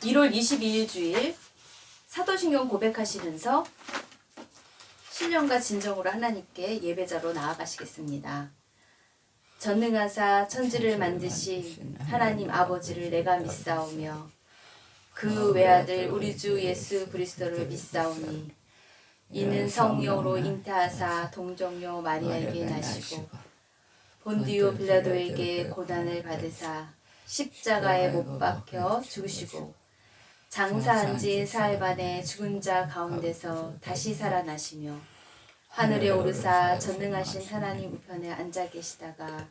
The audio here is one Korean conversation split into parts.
1월 22일 주일 사도신경 고백하시면서 신령과 진정으로 하나님께 예배자로 나아가시겠습니다. 전능하사 천지를 만드신 하나님 아버지를 내가 믿사오며 그 외아들 우리 주 예수 그리스도를 믿사오니 이는 성령으로 잉태하사 동정녀 마리아에게 나시고 본디오 빌라도에게 고난을 받으사 십자가에 못 박혀 죽으시고 장사한 지 사흘 만에 죽은 자 가운데서 다시 살아나시며 하늘에 오르사 전능하신 하나님 우편에 앉아 계시다가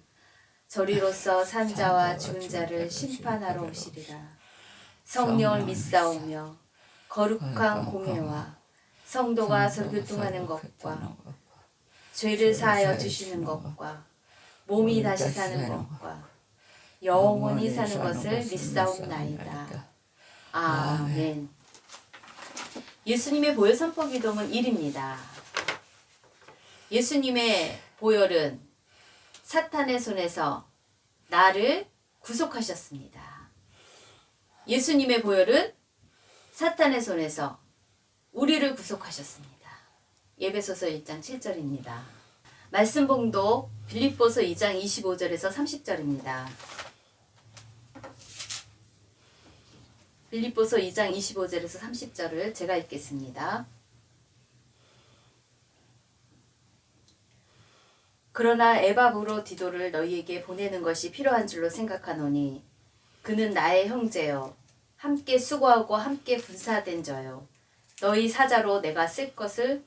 저리로서 산 자와 죽은 자를 심판하러 오시리라. 성령을 믿사오며 거룩한 공예와 성도가 서로 교통하는 것과 죄를 사하여 주시는 것과 몸이 다시 사는 것과 영원히 사는 것을 믿사옵나이다. 아멘. 예수님의 보혈 선포 기도문 1입니다. 예수님의 보혈은 사탄의 손에서 나를 구속하셨습니다. 예수님의 보혈은 사탄의 손에서 우리를 구속하셨습니다. 에베소서 1장 7절입니다. 말씀 봉독 빌립보서 2장 25절에서 30절입니다. 빌립보서 2장 25절에서 30절을 제가 읽겠습니다. 그러나 에바브로디도를 너희에게 보내는 것이 필요한 줄로 생각하노니 그는 나의 형제요 함께 수고하고 함께 분사된 저요 너희 사자로 내가 쓸 것을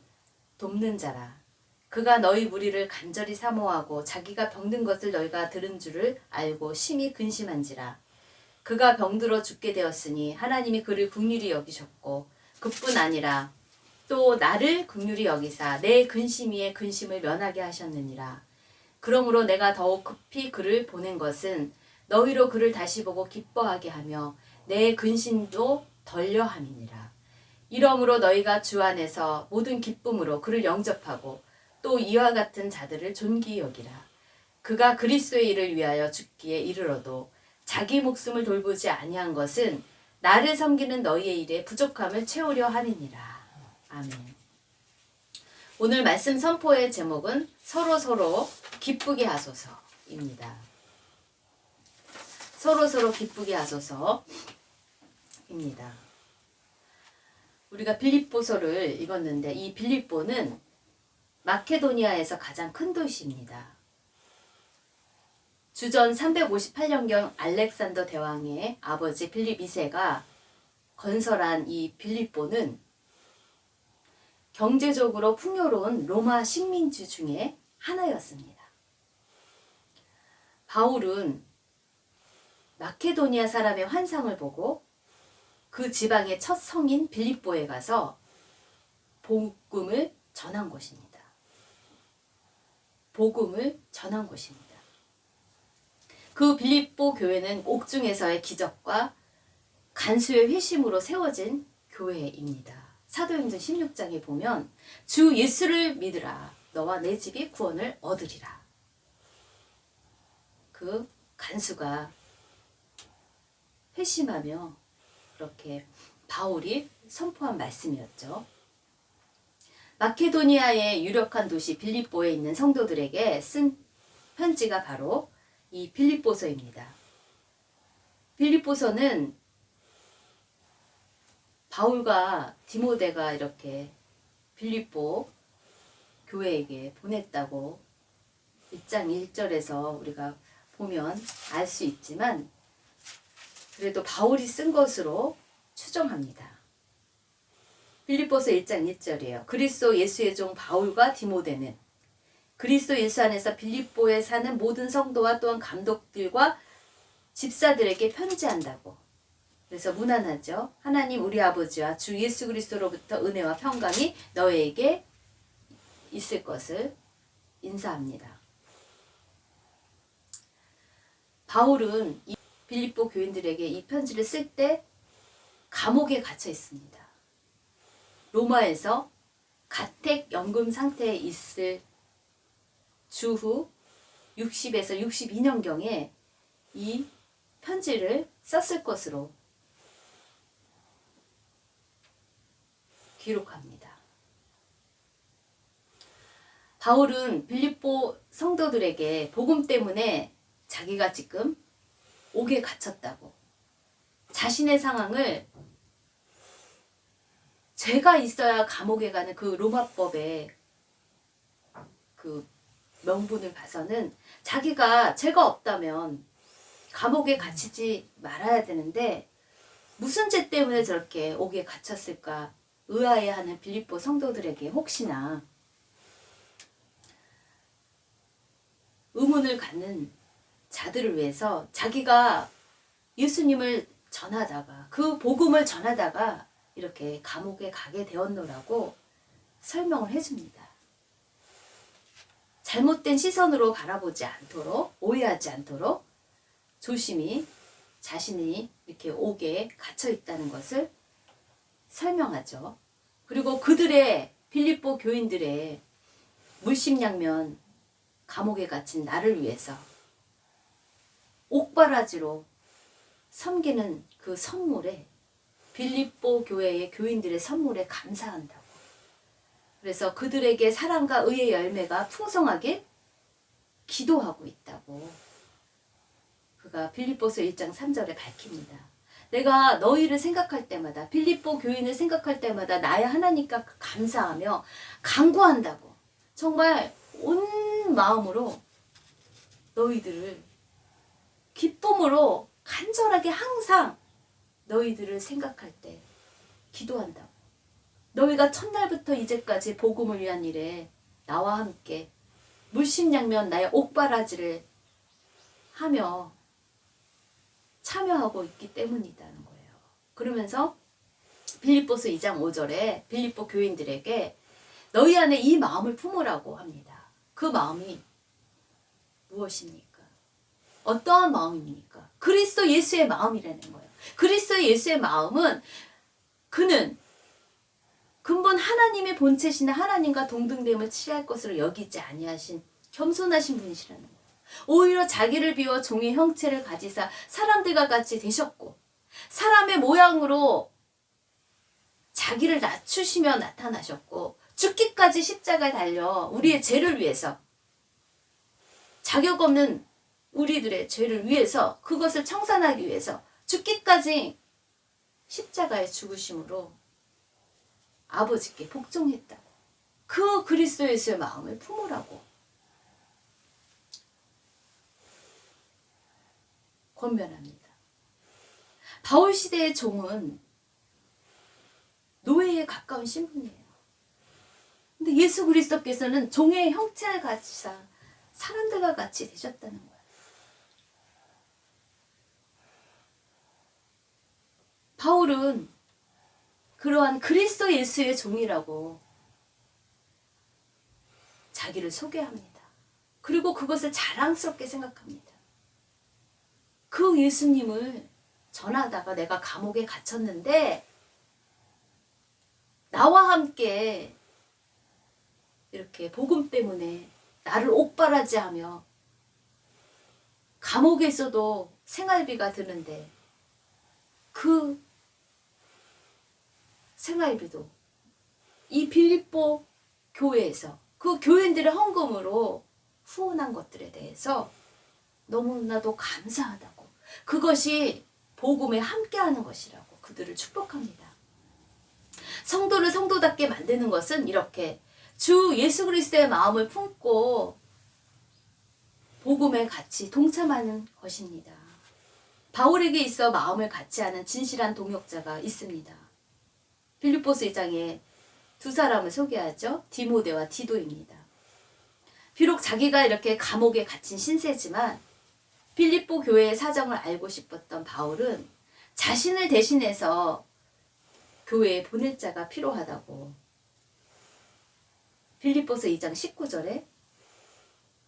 돕는 자라. 그가 너희 무리를 간절히 사모하고 자기가 병든 것을 너희가 들은 줄을 알고 심히 근심한지라. 그가 병들어 죽게 되었으니 하나님이 그를 긍휼히 여기셨고 그뿐 아니라 또 나를 긍휼히 여기사 내 근심 위에 근심을 면하게 하셨느니라. 그러므로 내가 더욱 급히 그를 보낸 것은 너희로 그를 다시 보고 기뻐하게 하며 내 근심도 덜려 함이니라. 이러므로 너희가 주 안에서 모든 기쁨으로 그를 영접하고 또 이와 같은 자들을 존귀히 여기라. 그가 그리스도의 일을 위하여 죽기에 이르러도 자기 목숨을 돌보지 아니한 것은 나를 섬기는 너희의 일에 부족함을 채우려 함이니라. 아멘. 오늘 말씀 선포의 제목은 서로 기쁘게 하소서입니다. 서로 기쁘게 하소서입니다. 우리가 빌립보서를 읽었는데 이 빌립보는 마케도니아에서 가장 큰 도시입니다. 주전 358년경 알렉산더 대왕의 아버지 빌립 2세가 건설한 이 빌립보는 경제적으로 풍요로운 로마 식민지 중에 하나였습니다. 바울은 마케도니아 사람의 환상을 보고 그 지방의 첫 성인 빌립보에 가서 복음을 전한 것입니다. 복음을 전한 것입니다. 그 빌립보 교회는 옥중에서의 기적과 간수의 회심으로 세워진 교회입니다. 사도행전 16장에 보면 주 예수를 믿으라 너와 내 집이 구원을 얻으리라. 그 간수가 회심하며 그렇게 바울이 선포한 말씀이었죠. 마케도니아의 유력한 도시 빌립보에 있는 성도들에게 쓴 편지가 바로 이 빌립보서입니다. 빌립보서는 바울과 디모데가 이렇게 빌립보 교회에게 보냈다고 1장 1절에서 우리가 보면 알 수 있지만 그래도 바울이 쓴 것으로 추정합니다. 빌립보서 1장 1절이에요. 그리스도 예수의 종 바울과 디모데는 그리스도 예수 안에서 빌립보에 사는 모든 성도와 또한 감독들과 집사들에게 편지한다고. 그래서 무난하죠. 하나님 우리 아버지와 주 예수 그리스도로부터 은혜와 평강이 너에게 있을 것을 인사합니다. 바울은 이 빌립보 교인들에게 이 편지를 쓸 때 감옥에 gat혀 있습니다. 로마에서 가택 연금 상태에 있을 주후 60에서 62년경에 이 편지를 썼을 것으로 기록합니다. 바울은 빌립보 성도들에게 복음 때문에 자기가 지금 옥에 갇혔다고, 자신의 상황을 죄가 있어야 감옥에 가는 그 로마법의 그 명분을 봐서는 자기가 죄가 없다면 감옥에 갇히지 말아야 되는데 무슨 죄 때문에 저렇게 옥에 갇혔을까 의아해하는 빌립보 성도들에게 혹시나 의문을 갖는 자들을 위해서 자기가 예수님을 전하다가 그 복음을 전하다가 이렇게 감옥에 가게 되었노라고 설명을 해줍니다. 잘못된 시선으로 바라보지 않도록, 오해하지 않도록 조심히 자신이 이렇게 옥에 갇혀 있다는 것을 설명하죠. 그리고 그들의 빌립보 교인들의 물심양면 감옥에 갇힌 나를 위해서 옥바라지로 섬기는 그 선물에, 빌립보 교회의 교인들의 선물에 감사한다고. 그래서 그들에게 사랑과 의의 열매가 풍성하게 기도하고 있다고 그가 빌립보서 1장 3절에 밝힙니다. 내가 너희를 생각할 때마다, 빌립보 교인을 생각할 때마다 나의 하나님께 감사하며 간구한다고. 정말 온 마음으로 너희들을 기쁨으로 간절하게 항상 너희들을 생각할 때 기도한다고. 너희가 첫날부터 이제까지 복음을 위한 일에 나와 함께 물심양면 나의 옥바라지를 하며 참여하고 있기 때문이라는 거예요. 그러면서 빌립보서 2장 5절에 빌립보 교인들에게 너희 안에 이 마음을 품으라고 합니다. 그 마음이 무엇입니까? 어떠한 마음입니까? 그리스도 예수의 마음이라는 거예요. 그리스도 예수의 마음은 그는 근본 하나님의 본체시나 하나님과 동등됨을 취할 것으로 여기지 아니하신 겸손하신 분이시라는 거예요. 오히려 자기를 비워 종의 형체를 가지사 사람들과 같이 되셨고 사람의 모양으로 자기를 낮추시며 나타나셨고 죽기까지 십자가에 달려 우리의 죄를 위해서, 자격 없는 우리들의 죄를 위해서, 그것을 청산하기 위해서 죽기까지 십자가에 죽으심으로 아버지께 복종했다고. 그 그리스도 예수의 마음을 품으라고 권면합니다. 바울 시대의 종은 노예에 가까운 신분이에요. 근데 예수 그리스도께서는 종의 형체를 가지사 사람들과 같이 되셨다는 거예요. 바울은 그러한 그리스도 예수의 종이라고 자기를 소개합니다. 그리고 그것을 자랑스럽게 생각합니다. 그 예수님을 전하다가 내가 감옥에 갇혔는데 나와 함께 이렇게 복음 때문에 나를 옥바라지하며 감옥에 있어도 생활비가 드는데 그 생활비도 이 빌립보 교회에서 그 교인들의 헌금으로 후원한 것들에 대해서 너무나도 감사하다고, 그것이 복음에 함께하는 것이라고 그들을 축복합니다. 성도를 성도답게 만드는 것은 이렇게 주 예수 그리스도의 마음을 품고 복음에 같이 동참하는 것입니다. 바울에게 있어 마음을 같이 하는 진실한 동역자가 있습니다. 빌립보서 2장에 두 사람을 소개하죠. 디모데와 디도입니다. 비록 자기가 이렇게 감옥에 갇힌 신세지만 빌립보 교회의 사정을 알고 싶었던 바울은 자신을 대신해서 교회에 보낼 자가 필요하다고 빌립보서 2장 19절에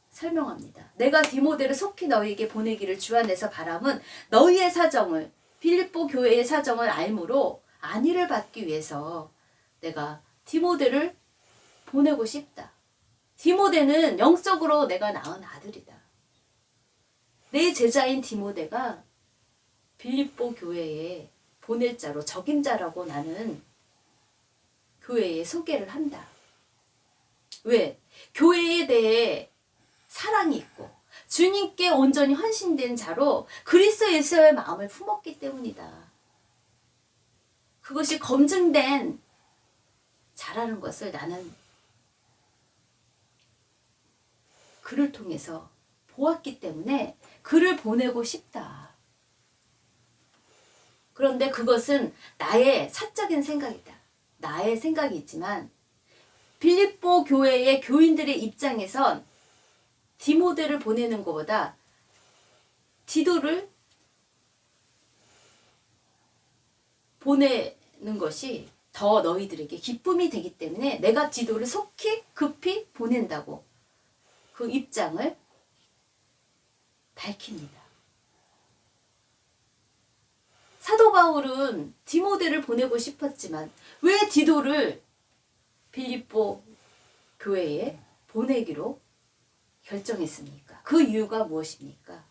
설명합니다. 내가 디모데를 속히 너희에게 보내기를 주 안에서 바람은 너희의 사정을, 빌립보 교회의 사정을 알므로 안위를 받기 위해서 내가 디모데를 보내고 싶다. 디모데는 영적으로 내가 낳은 아들이다. 내 제자인 디모데가 빌립보 교회에 보낼 자로, 적임자라고 나는 교회에 소개를 한다. 왜? 교회에 대해 사랑이 있고 주님께 온전히 헌신된 자로 그리스도 예수의 마음을 품었기 때문이다. 그것이 검증된 자라는 것을 나는 그를 통해서 보았기 때문에 그를 보내고 싶다. 그런데 그것은 나의 사적인 생각이다. 나의 생각이 있지만 빌립보 교회의 교인들의 입장에선 디모데를 보내는 것보다 디도를 보내는 것이 더 너희들에게 기쁨이 되기 때문에 내가 디도를 속히 급히 보낸다고 그 입장을 밝힙니다. 사도 바울은 디모데를 보내고 싶었지만 왜 디도를 빌립보 교회에 보내기로 결정했습니까? 그 이유가 무엇입니까?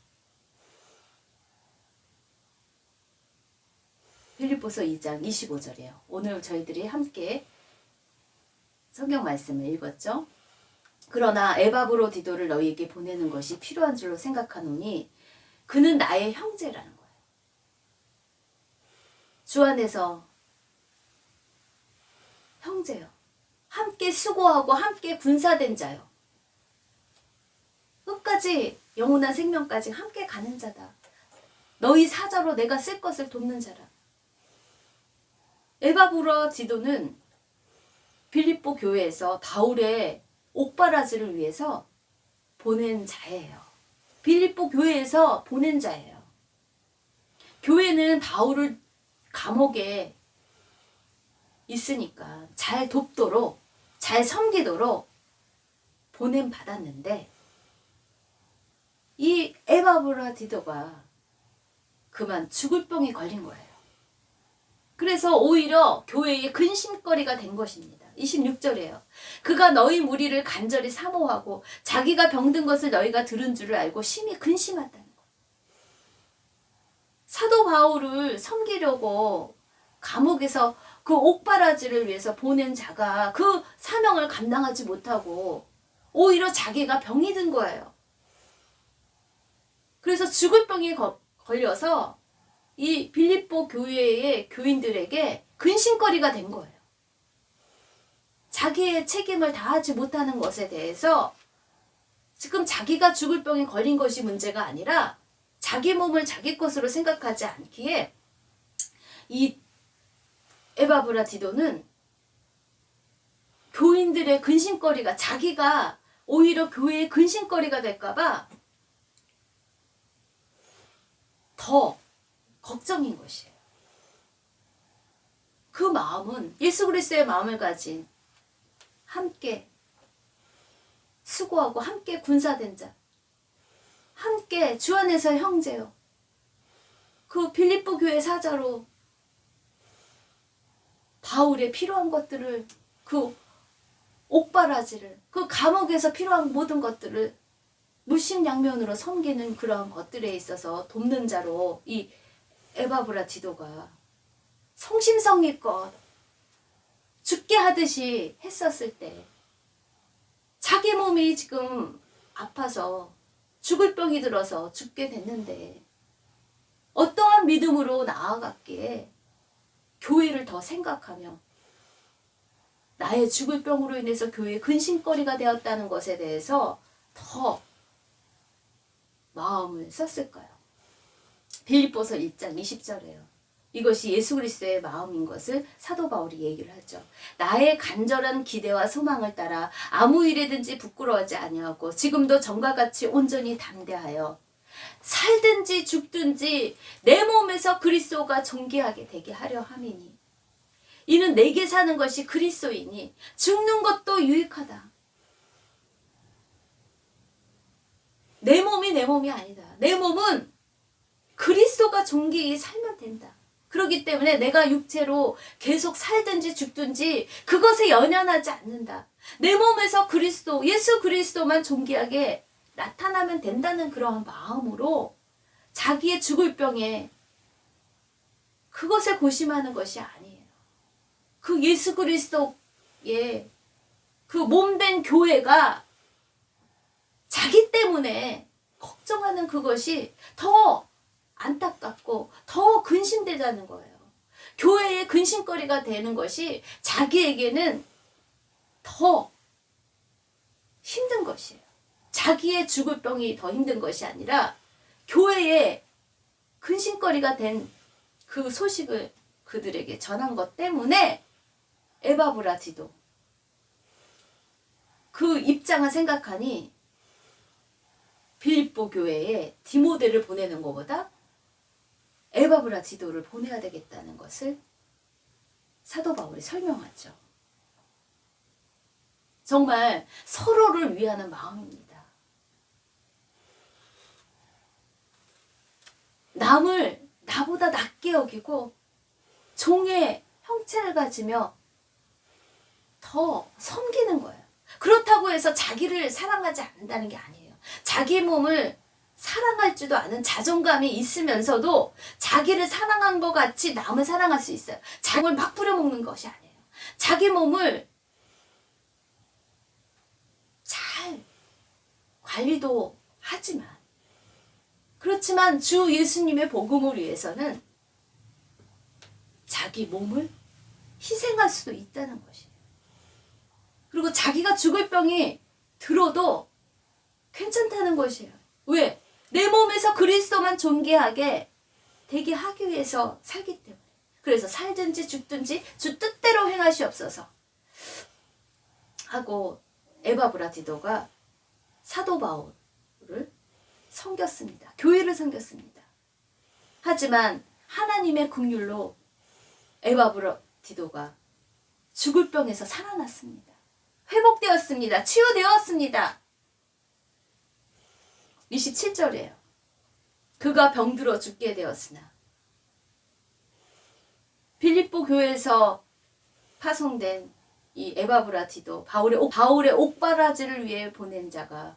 빌립보서 2장 25절이에요. 오늘 저희들이 함께 성경 말씀을 읽었죠. 그러나 에바브로 디도를 너희에게 보내는 것이 필요한 줄로 생각하노니 그는 나의 형제라는 거예요. 주 안에서 형제요. 함께 수고하고 함께 군사된 자요. 끝까지 영원한 생명까지 함께 가는 자다. 너희 사자로 내가 쓸 것을 돕는 자라. 에바브로 디도는 빌립보 교회에서 바울의 옥바라지를 위해서 보낸 자예요. 빌립보 교회에서 보낸 자예요. 교회는 바울을 감옥에 있으니까 잘 돕도록 잘 섬기도록 보냄 받았는데 이 에바브라 디도가 그만 죽을 병에 걸린 거예요. 그래서 오히려 교회의 근심거리가 된 것입니다. 26절이에요. 그가 너희 무리를 간절히 사모하고 자기가 병든 것을 너희가 들은 줄을 알고 심히 근심하다는 거예요. 사도 바울을 섬기려고 감옥에서 그 옥바라지를 위해서 보낸 자가 그 사명을 감당하지 못하고 오히려 자기가 병이 든 거예요. 그래서 죽을 병에 걸려서 이 빌립보 교회의 교인들에게 근심거리가 된 거예요. 자기의 책임을 다하지 못하는 것에 대해서 지금 자기가 죽을 병에 걸린 것이 문제가 아니라 자기 몸을 자기 것으로 생각하지 않기에 이 에바브라 디도는 교인들의 근심거리가 자기가 오히려 교회의 근심거리가 될까봐 더 걱정인 것이에요. 그 마음은 예수 그리스도의 마음을 가진 함께 수고하고 함께 군사된 자, 함께 주 안에서 형제요. 그 빌립보 교회 사자로 바울의 필요한 것들을 그 옥바라지를 그 감옥에서 필요한 모든 것들을 물심양면으로 섬기는 그러한 것들에 있어서 돕는 자로 이 에바브라 디도가 성심성의껏 죽게 하듯이 했었을 때 자기 몸이 지금 아파서 죽을 병이 들어서 죽게 됐는데 어떠한 믿음으로 나아갔기에 교회를 더 생각하며 나의 죽을 병으로 인해서 교회의 근심거리가 되었다는 것에 대해서 더 마음을 썼을까요? 빌립보서 1장 20절이에요. 이것이 예수 그리스도의 마음인 것을 사도 바울이 얘기를 하죠. 나의 간절한 기대와 소망을 따라 아무 일에든지 부끄러워하지 아니하고 지금도 전과 같이 온전히 담대하여 살든지 죽든지 내 몸에서 그리스도가 존귀하게 되게 하려 함이니 이는 내게 사는 것이 그리스도이니 죽는 것도 유익하다. 내 몸이 내 몸이 아니다. 내 몸은 그리스도가 존귀히 살면 된다. 그렇기 때문에 내가 육체로 계속 살든지 죽든지 그것에 연연하지 않는다. 내 몸에서 그리스도, 예수 그리스도만 존귀하게 나타나면 된다는 그러한 마음으로 자기의 죽을 병에 그것에 고심하는 것이 아니에요. 그 예수 그리스도 그 몸된 교회가 자기 때문에 걱정하는 그것이 더 안타깝고 더 근심되자는 거예요. 교회의 근심거리가 되는 것이 자기에게는 더 힘든 것이에요. 자기의 죽을 병이 더 힘든 것이 아니라 교회의 근심거리가 된 그 소식을 그들에게 전한 것 때문에 에바브라 디도 그 입장을 생각하니 빌립보 교회에 디모데를 보내는 것보다 에바브라 디도를 보내야 되겠다는 것을 사도 바울이 설명하죠. 정말 서로를 위하는 마음입니다. 남을 나보다 낮게 여기고 종의 형체를 가지며 더 섬기는 거예요. 그렇다고 해서 자기를 사랑하지 않는다는 게 아니에요. 자기 몸을 사랑할 줄도 아는 자존감이 있으면서도 자기를 사랑한 것 같이 남을 사랑할 수 있어요. 자기 몸을 막 뿌려먹는 것이 아니에요. 자기 몸을 잘 관리도 하지만 그렇지만 주 예수님의 복음을 위해서는 자기 몸을 희생할 수도 있다는 것이에요. 그리고 자기가 죽을 병이 들어도 괜찮다는 것이에요. 왜? 내 몸에서 그리스도만 존귀하게 되게 하기 위해서 살기 때문에. 그래서 살든지 죽든지 주 뜻대로 행하시옵소서 하고 에바브라 디도가 사도 바울을 섬겼습니다. 교회를 섬겼습니다. 하지만 하나님의 긍휼로 에바브라 디도가 죽을 병에서 살아났습니다. 회복되었습니다. 치유되었습니다. 27절이에요. 그가 병들어 죽게 되었으나 빌립보 교회에서 파송된 이 에바브라 디도, 바울의 옥바라지를 위해 보낸 자가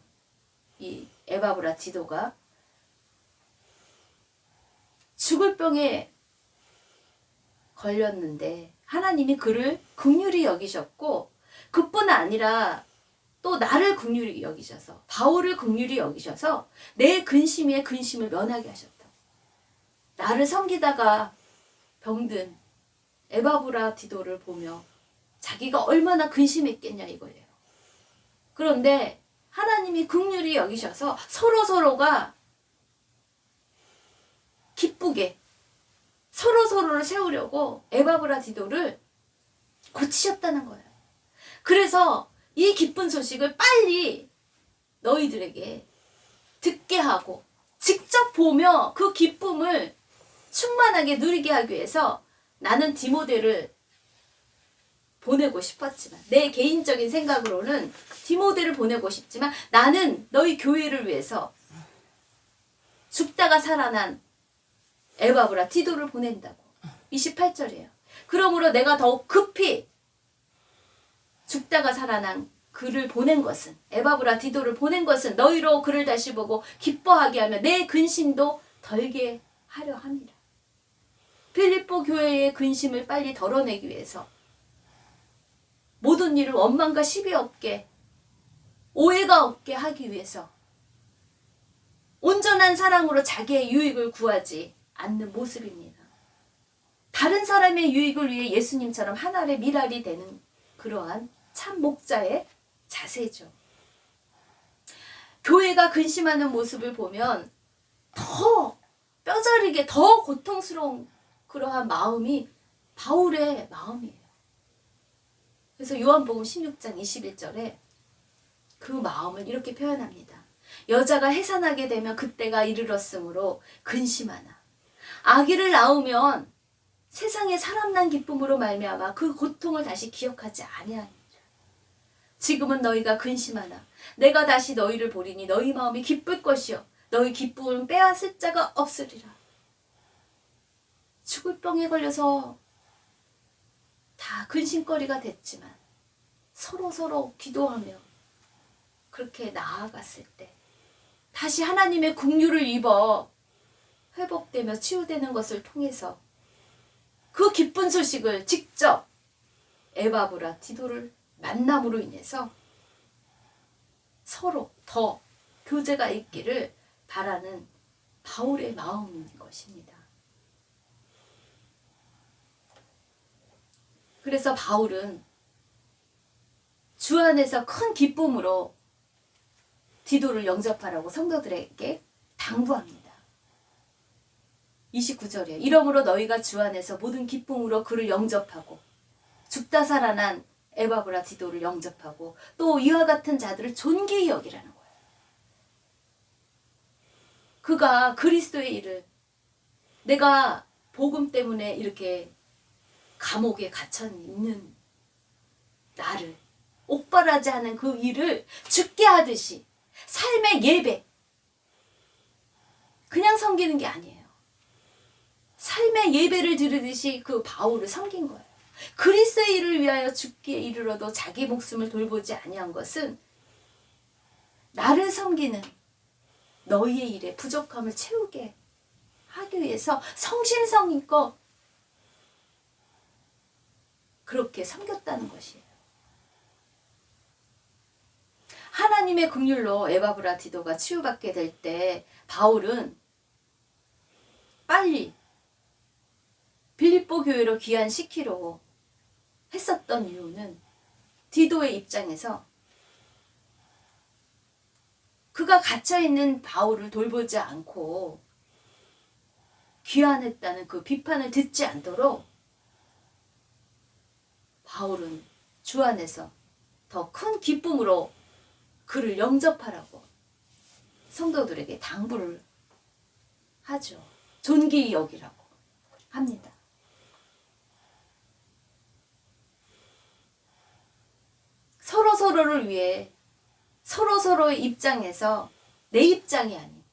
이 에바브라 디도가 죽을 병에 걸렸는데 하나님이 그를 긍휼히 여기셨고 그뿐 아니라 또 나를 긍휼히 여기셔서 바울을 긍휼히 여기셔서 내 근심의 근심을 면하게 하셨다. 나를 섬기다가 병든 에바브라 디도를 보며 자기가 얼마나 근심했겠냐 이거예요. 그런데 하나님이 긍휼히 여기셔서 서로가 기쁘게 서로를 세우려고 에바브라 디도를 고치셨다는 거예요. 그래서 이 기쁜 소식을 빨리 너희들에게 듣게 하고 직접 보며 그 기쁨을 충만하게 누리게 하기 위해서 나는 디모데를 보내고 싶었지만 내 개인적인 생각으로는 디모데를 보내고 싶지만 나는 너희 교회를 위해서 죽다가 살아난 에바브라 디도를 보낸다고. 28절이에요. 그러므로 내가 더욱 급히 죽다가 살아난 그를 보낸 것은 에바브라 디도를 보낸 것은 너희로 그를 다시 보고 기뻐하게 하며 내 근심도 덜게 하려 함이라. 빌립보 교회의 근심을 빨리 덜어내기 위해서 모든 일을 원망과 시비 없게 오해가 없게 하기 위해서 온전한 사랑으로 자기의 유익을 구하지 않는 모습입니다. 다른 사람의 유익을 위해 예수님처럼 한 알의 밀알이 되는 그러한 참 목자의 자세죠. 교회가 근심하는 모습을 보면 더 뼈저리게 더 고통스러운 그러한 마음이 바울의 마음이에요. 그래서 요한복음 16장 21절에 그 마음을 이렇게 표현합니다. 여자가 해산하게 되면 그때가 이르렀으므로 근심하나 아기를 낳으면 세상에 사람 난 기쁨으로 말미암아 그 고통을 다시 기억하지 아니하니라. 지금은 너희가 근심하나 내가 다시 너희를 보리니 너희 마음이 기쁠 것이요 너희 기쁨은 빼앗을 자가 없으리라. 죽을 병에 걸려서 다 근심거리가 됐지만 서로 기도하며 그렇게 나아갔을 때 다시 하나님의 긍휼을 입어 회복되며 치유되는 것을 통해서 그 기쁜 소식을 직접 에바브라 디도를 만남으로 인해서 서로 더 교제가 있기를 바라는 바울의 마음인 것입니다. 그래서 바울은 주 안에서 큰 기쁨으로 디도를 영접하라고 성도들에게 당부합니다. 29절에 이러므로 너희가 주 안에서 모든 기쁨으로 그를 영접하고 죽다 살아난 에바브라 디도를 영접하고 또 이와 같은 자들을 존귀히 여기라는 거예요. 그가 그리스도의 일을, 내가 복음 때문에 이렇게 감옥에 갇혀 있는 나를 옥발하지 않은 그 일을 죽게 하듯이 삶의 예배, 그냥 섬기는 게 아니에요. 삶의 예배를 드리듯이 그 바울을 섬긴 거예요. 그리스도의 일을 위하여 죽기에 이르러도 자기 목숨을 돌보지 아니한 것은 나를 섬기는 너희의 일에 부족함을 채우게 하기 위해서 성심성의껏 그렇게 섬겼다는 것이에요. 하나님의 긍휼로 에바브라 디도가 치유받게 될 때 바울은 빨리 빌립보 교회로 귀환시키려 했었던 이유는 디도의 입장에서 그가 갇혀있는 바울을 돌보지 않고 귀환했다는 그 비판을 듣지 않도록 바울은 주 안에서 더 큰 기쁨으로 그를 영접하라고 성도들에게 당부를 하죠. 존귀히 여기라고 합니다. 서로서로를 위해 서로서로의 입장에서 내 입장이 아닌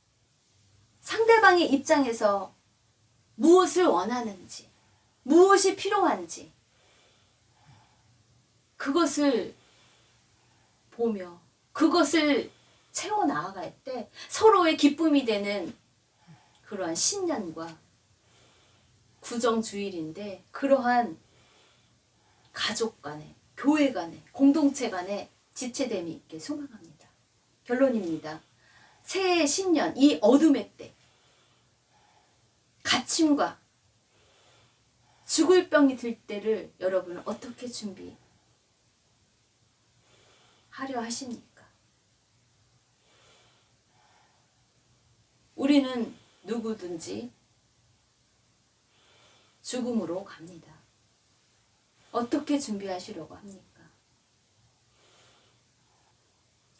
상대방의 입장에서 무엇을 원하는지, 무엇이 필요한지 그것을 보며 그것을 채워 나아갈 때 서로의 기쁨이 되는 그러한 신년과 구정주일인데, 그러한 가족 간에, 교회 간에, 공동체 간에 지체됨이 있게 소망합니다. 결론입니다. 새해 신년, 이 어둠의 때 갇힘과 죽을 병이 들 때를 여러분은 어떻게 준비하려 하십니까? 우리는 누구든지 죽음으로 갑니다. 어떻게 준비하시려고 합니까?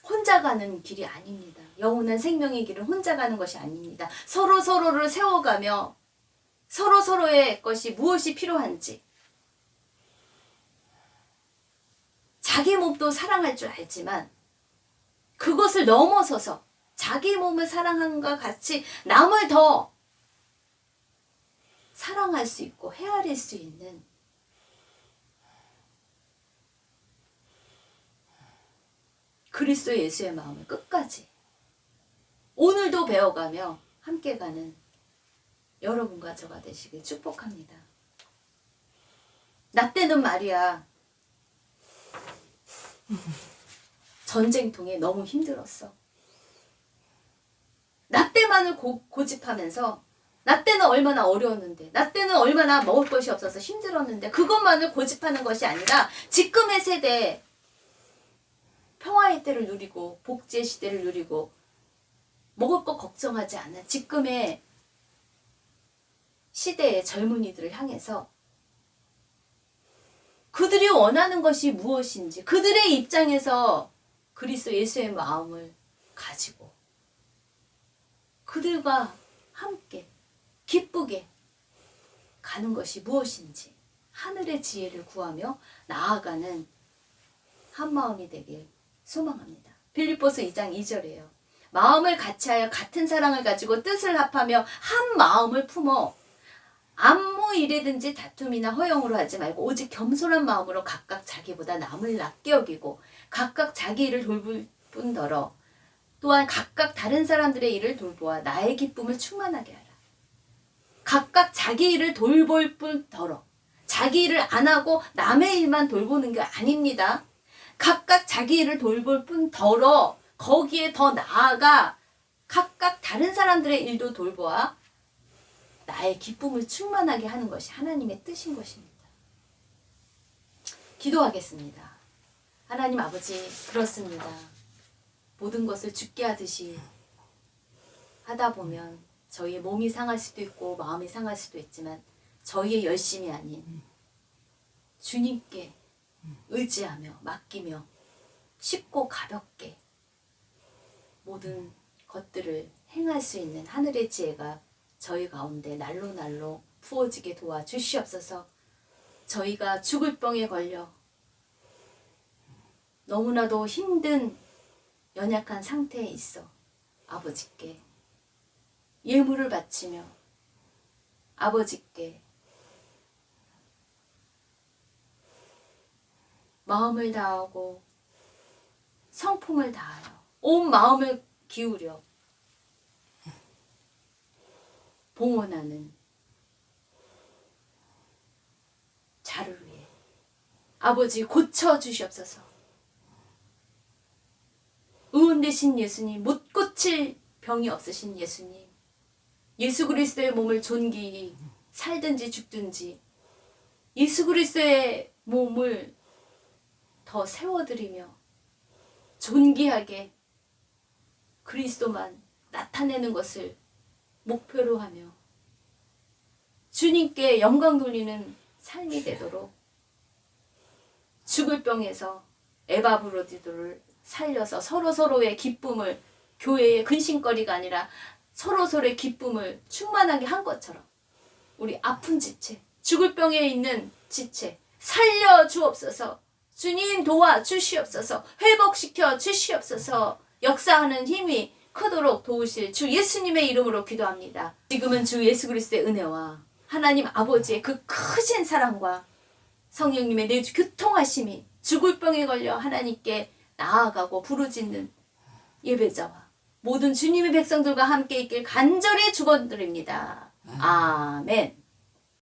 혼자 가는 길이 아닙니다. 영원한 생명의 길은 혼자 가는 것이 아닙니다. 서로서로를 세워가며 서로서로의 것이 무엇이 필요한지, 자기 몸도 사랑할 줄 알지만 그것을 넘어서서 자기 몸을 사랑함과 같이 남을 더 사랑할 수 있고 헤아릴 수 있는 그리스도 예수의 마음을 끝까지 오늘도 배워가며 함께 가는 여러분과 저가 되시길 축복합니다. 나 때는 말이야 전쟁통에 너무 힘들었어. 나 때만을 고집하면서 나 때는 얼마나 어려웠는데, 나 때는 얼마나 먹을 것이 없어서 힘들었는데, 그것만을 고집하는 것이 아니라 지금의 세대에 평화의 때를 누리고 복지의 시대를 누리고 먹을 것 걱정하지 않는 지금의 시대의 젊은이들을 향해서 그들이 원하는 것이 무엇인지, 그들의 입장에서 그리스도 예수의 마음을 가지고 그들과 함께 기쁘게 가는 것이 무엇인지 하늘의 지혜를 구하며 나아가는 한마음이 되길 소망합니다. 빌립보서 2장 2절이에요. 마음을 같이하여 같은 사랑을 가지고 뜻을 합하며 한 마음을 품어 아무 일에든지 다툼이나 허영으로 하지 말고 오직 겸손한 마음으로 각각 자기보다 남을 낫게 여기고 각각 자기 일을 돌볼 뿐더러 또한 각각 다른 사람들의 일을 돌보아 나의 기쁨을 충만하게 하라. 각각 자기 일을 돌볼 뿐더러 자기 일을 안 하고 남의 일만 돌보는 게 아닙니다. 각각 자기 일을 돌볼 뿐더러 거기에 더 나아가 각각 다른 사람들의 일도 돌보아 나의 기쁨을 충만하게 하는 것이 하나님의 뜻인 것입니다. 기도하겠습니다. 하나님 아버지, 그렇습니다. 모든 것을 죽게 하듯이 하다 보면 저희의 몸이 상할 수도 있고 마음이 상할 수도 있지만 저희의 열심이 아닌 주님께 의지하며 맡기며 쉽고 가볍게 모든 것들을 행할 수 있는 하늘의 지혜가 저희 가운데 날로 날로 부어지게 도와주시옵소서. 저희가 죽을 병에 걸려 너무나도 힘든 연약한 상태에 있어 아버지께 예물을 바치며 아버지께 마음을 다하고 성품을 다하여 온 마음을 기울여 봉헌하는 자를 위해 아버지 고쳐주시옵소서. 의원 되신 예수님, 못 고칠 병이 없으신 예수님, 예수 그리스도의 몸을 존귀히 살든지 죽든지 예수 그리스도의 몸을 더 세워드리며 존귀하게 그리스도만 나타내는 것을 목표로 하며 주님께 영광 돌리는 삶이 되도록 죽을 병에서 에바브로디도를 살려서 서로서로의 기쁨을, 교회의 근심거리가 아니라 서로서로의 기쁨을 충만하게 한 것처럼 우리 아픈 지체, 죽을 병에 있는 지체 살려주옵소서. 주님 도와주시옵소서. 회복시켜 주시옵소서. 역사하는 힘이 크도록 도우실 주 예수님의 이름으로 기도합니다. 지금은 주 예수 그리스도의 은혜와 하나님 아버지의 그 크신 사랑과 성령님의 내주 교통하심이 죽을 병에 걸려 하나님께 나아가고 부르짖는 예배자와 모든 주님의 백성들과 함께 있길 간절히 축원드립니다. 아멘.